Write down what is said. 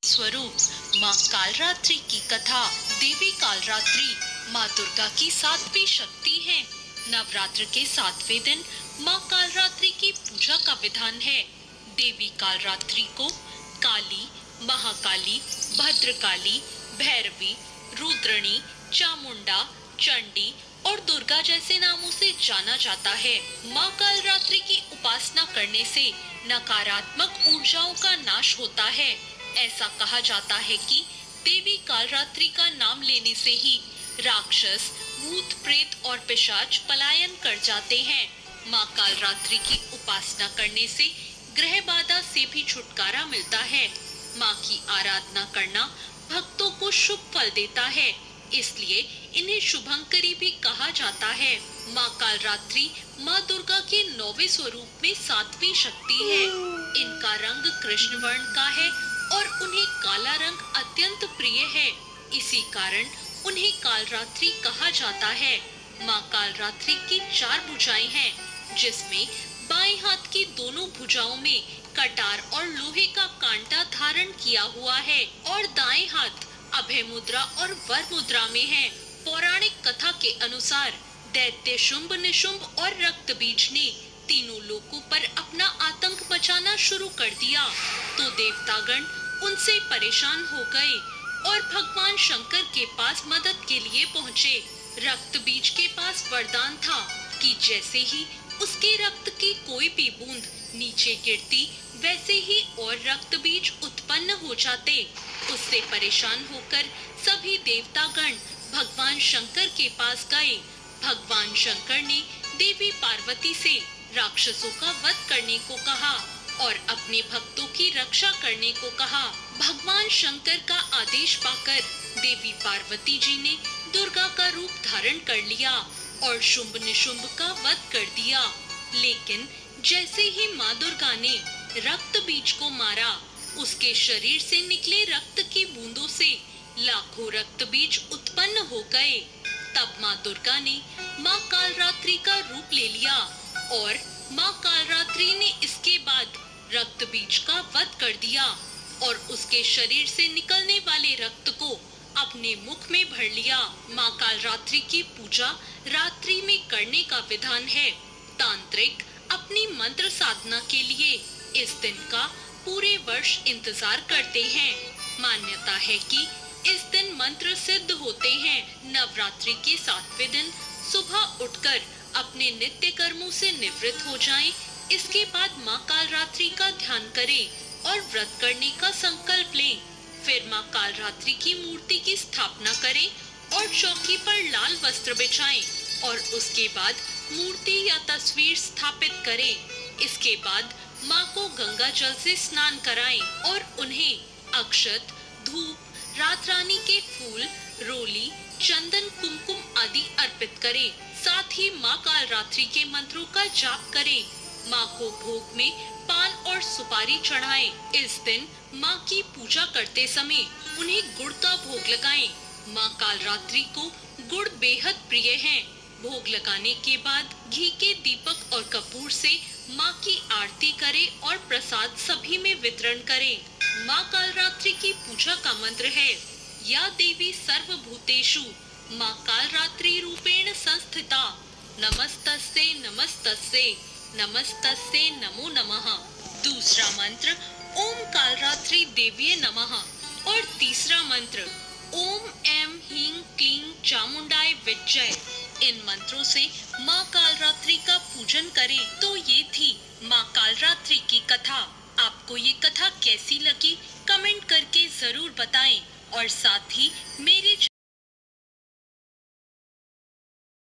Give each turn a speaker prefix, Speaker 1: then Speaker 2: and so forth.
Speaker 1: स्वरूप माँ कालरात्रि की कथा। देवी कालरात्रि माँ दुर्गा की सातवीं शक्ति है। नवरात्र के सातवें दिन माँ कालरात्रि की पूजा का विधान है। देवी कालरात्रि को काली, महाकाली, भद्रकाली, भैरवी, रुद्रणी, चामुंडा, चंडी और दुर्गा जैसे नामों से जाना जाता है। माँ कालरात्रि की उपासना करने से नकारात्मक ऊर्जाओं का नाश होता है। ऐसा कहा जाता है कि देवी कालरात्रि का नाम लेने से ही राक्षस, भूत, प्रेत और पिशाच पलायन कर जाते हैं। माँ कालरात्रि की उपासना करने से ग्रह बाधा से भी छुटकारा मिलता है। माँ की आराधना करना भक्तों को शुभ फल देता है, इसलिए इन्हें शुभंकरी भी कहा जाता है। माँ कालरात्रि माँ दुर्गा के 9वें स्वरूप में 7वीं शक्ति है। इनका रंग कृष्ण वर्ण का है और उन्हें काला रंग अत्यंत प्रिय है। इसी कारण उन्हें कालरात्रि कहा जाता है। माँ कालरात्रि की 4 भुजाएं हैं, जिसमें बाएं हाथ की दोनों भुजाओं में कटार और लोहे का कांटा धारण किया हुआ है और दाएं हाथ अभय मुद्रा और वर मुद्रा में है। पौराणिक कथा के अनुसार दैत्य शुंभ, निशुंभ और रक्त बीज ने तीनों लोकों पर अपना आतंक मचाना शुरू कर दिया, तो देवतागण उनसे परेशान हो गए और भगवान शंकर के पास मदद के लिए पहुँचे। रक्त बीज के पास वरदान था कि जैसे ही उसके रक्त की कोई भी बूंद नीचे गिरती, वैसे ही और रक्त बीज उत्पन्न हो जाते। उससे परेशान होकर सभी देवतागण भगवान शंकर के पास गए। भगवान शंकर ने देवी पार्वती से राक्षसों का वध करने को कहा और अपने भक्तों की रक्षा करने को कहा। भगवान शंकर का आदेश पाकर देवी पार्वती जी ने दुर्गा का रूप धारण कर लिया और शुंभ निशुंभ का वध कर दिया। लेकिन जैसे ही माँ दुर्गा ने रक्त बीज को मारा, उसके शरीर से निकले रक्त की बूंदों से लाखों रक्त बीज उत्पन्न हो गए। तब माँ दुर्गा ने माँ कालरात्रि का रूप ले लिया और माँ कालरात्रि ने इसके बाद रक्त बीज का वध कर दिया और उसके शरीर से निकलने वाले रक्त को अपने मुख में भर लिया। माँ कालरात्रि की पूजा रात्रि में करने का विधान है। तांत्रिक अपनी मंत्र साधना के लिए इस दिन का पूरे वर्ष इंतजार करते हैं। मान्यता है कि इस दिन मंत्र सिद्ध होते हैं। नवरात्रि के 7वें दिन सुबह उठकर अपने नित्य कर्मों से निवृत्त हो जाएं। इसके बाद माँ कालरात्रि का ध्यान करें और व्रत करने का संकल्प लें। फिर माँ कालरात्रि की मूर्ति की स्थापना करें और चौकी पर लाल वस्त्र बिछाएं और उसके बाद मूर्ति या तस्वीर स्थापित करें। इसके बाद माँ को गंगा जल से स्नान कराएं और उन्हें अक्षत, धूप, रात रानी के फूल, रोली, चंदन, कुमकुम आदि अर्पित करें। साथ ही माँ कालरात्रि के मंत्रों का जाप करें। माँ को भोग में पान और सुपारी चढ़ाएं। इस दिन माँ की पूजा करते समय उन्हें गुड़ का भोग लगाएं। माँ कालरात्रि को गुड़ बेहद प्रिय है। भोग लगाने के बाद घी के दीपक और कपूर से माँ की आरती करें और प्रसाद सभी में वितरण करें। माँ कालरात्रि की पूजा का मंत्र है, या देवी सर्वभूतेषु माँ कालरात्रि रूपेण संस्थिता, नमस्तस्यै नमस्तस्यै नमस्तस्यै नमो नमः। दूसरा मंत्र ओम कालरात्रि देव्ये नमः और तीसरा मंत्र ओम ऐं ह्रीं क्लीं चामुंडाय विद्महे। इन मंत्रों से माँ कालरात्रि का पूजन करें। तो ये थी माँ कालरात्रि की कथा। आपको ये कथा कैसी लगी कमेंट करके जरूर बताएं और साथ ही मेरे